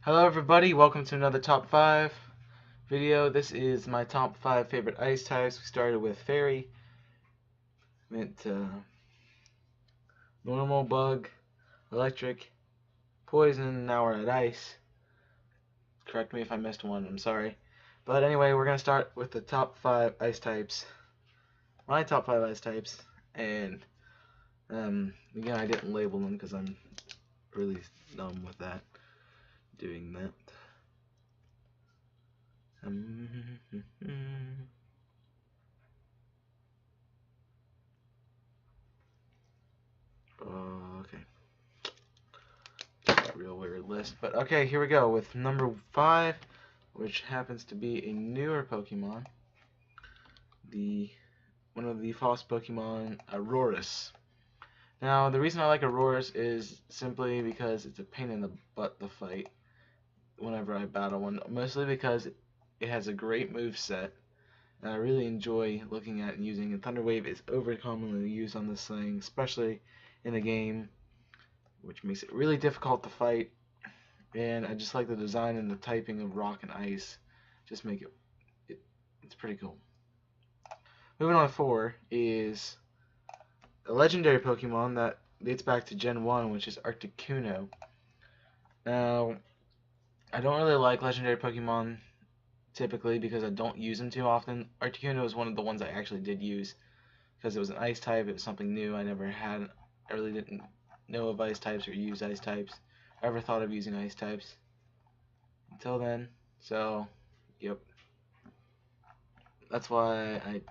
Hello everybody, welcome to another top 5 video. This is my top 5 favorite ice types. We started with fairy, went normal, bug, electric, poison, now we're at ice. Correct me if I missed one, I'm sorry. But anyway, we're going to start with the top 5 ice types. My top 5 ice types, and again, I didn't label them because I'm really dumb with that, doing that. Okay. Real weird list. But okay, here we go with number 5, which happens to be a newer Pokemon. One of the false Pokemon, Aurorus. Now, the reason I like Aurorus is simply because it's a pain in the butt to fight whenever I battle one. Mostly because it has a great move set, and I really enjoy looking at and using it. Thunder Wave is over commonly used on this thing, especially in the game, which makes it really difficult to fight. And I just like the design and the typing of rock and ice. Just make it's pretty cool. Moving on to 4 is a legendary Pokemon that dates back to Gen 1, which is Articuno. Now, I don't really like legendary Pokemon typically because I don't use them too often. Articuno is one of the ones I actually did use because it was an ice type. It was something new I never had. I really didn't know of ice types or use ice types. I ever thought of using ice types until then. So, yep. That's why I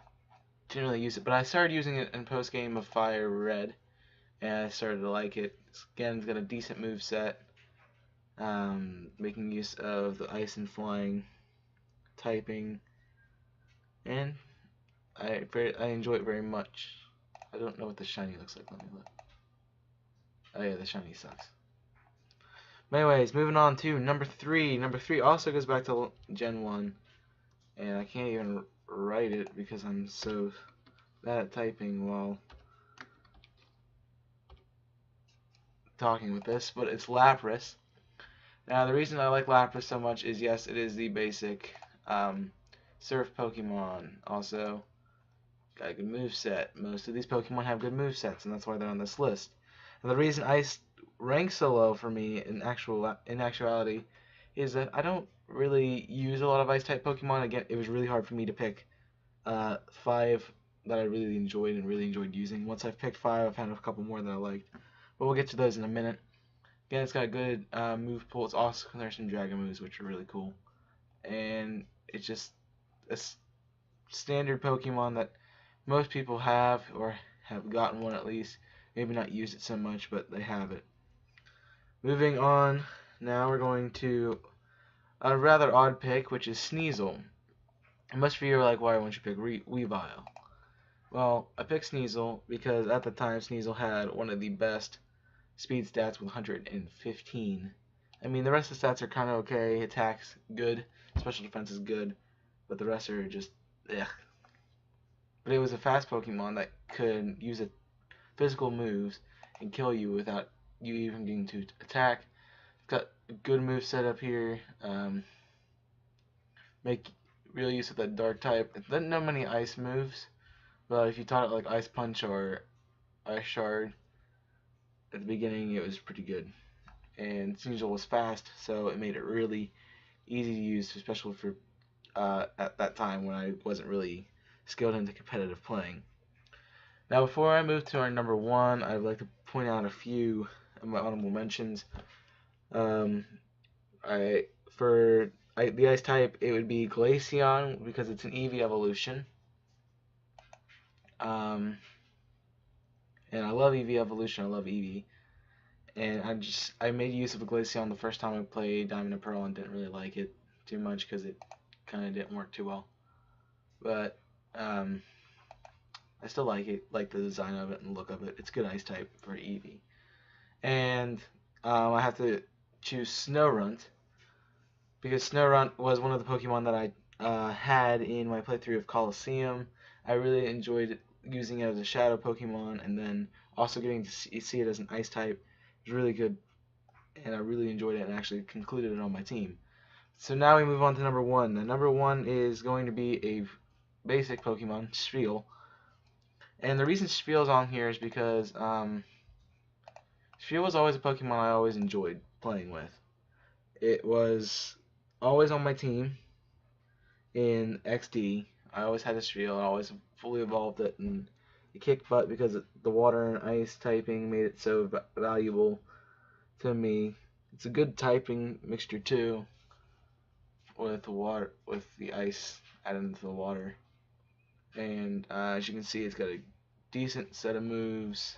didn't really use it. But I started using it in post game of Fire Red, and I started to like it. Again, it's got a decent move set, making use of the ice and flying typing, and I enjoy it very much. I don't know what the shiny looks like. Let me look. Oh yeah, the shiny sucks. But anyways, moving on to number 3. Number 3 also goes back to Gen 1, and I can't even write it because I'm so bad at typing while talking with this, but it's Lapras. Now, the reason I like Lapras so much is, yes, it is the basic Surf Pokemon. Also, got a good move set. Most of these Pokemon have good move sets, and that's why they're on this list. And the reason Ice ranks so low for me in actuality is that I don't really use a lot of Ice-type Pokemon. Again, it was really hard for me to pick 5 that I really enjoyed using. Once I've picked 5, I've found a couple more that I liked. But we'll get to those in a minute. Again, it's got a good move pool. It's also there's some dragon moves which are really cool, and it's just a standard Pokemon that most people have or have gotten one at least. Maybe not used it so much, but they have it. Moving on, now we're going to a rather odd pick, which is Sneasel. And most of you are like, why won't you pick Weavile? Well, I picked Sneasel because at the time Sneasel had one of the best speed stats with 115. I mean, the rest of the stats are kind of okay. Attack's good, special defense is good, but the rest are just ugh. But it was a fast Pokemon that could use physical moves and kill you without you even getting to attack. It's got a good move set up here. Make real use of that dark type. It doesn't know many ice moves, but if you taught it like Ice Punch or Ice Shard at the beginning, it was pretty good. And Sneasel was fast, so it made it really easy to use, especially for at that time when I wasn't really skilled into competitive playing. Now, before I move to our number 1, I'd like to point out a few of my honorable mentions. Um, the ice type, it would be Glaceon because it's an Eevee evolution. And I love Eevee evolution. I love Eevee. And I made use of a Glaceon the first time I played Diamond and Pearl and didn't really like it too much because it kind of didn't work too well. But I still like it, like the design of it and look of it. It's good ice type for Eevee. And I have to choose Snorunt because Snorunt was one of the Pokemon that I had in my playthrough of Colosseum. I really enjoyed using it as a Shadow Pokemon, and then also getting to see it as an Ice type. It was really good and I really enjoyed it and actually concluded it on my team. So now we move on to number one. The number one is going to be a basic Pokemon, Spiel. And the reason Spiel's on here is because Spiel was always a Pokemon I always enjoyed playing with. It was always on my team in XD. I always had a Spiel. I always fully evolved it, and it kicked butt because the water and ice typing made it so valuable to me. It's a good typing mixture too, with the water, with the ice added into the water. And as you can see, it's got a decent set of moves.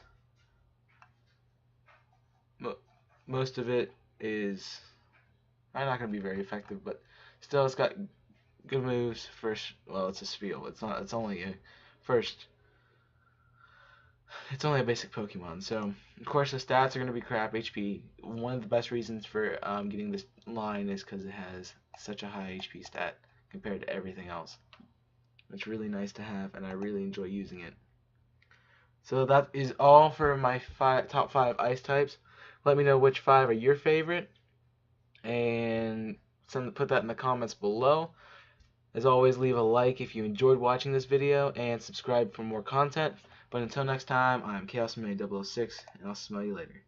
Most of it is not going to be very effective, but still, it's got good moves. First, well, it's a Spiel. It's not. It's only a first. It's only a basic Pokemon, so of course the stats are going to be crap. HP. One of the best reasons for getting this line is because it has such a high HP stat compared to everything else. It's really nice to have, and I really enjoy using it. So that is all for my top 5 ice types. Let me know which 5 are your favorite, and put that in the comments below. As always, leave a like if you enjoyed watching this video, and subscribe for more content. But until next time, I'm ChaosMan006, and I'll smell you later.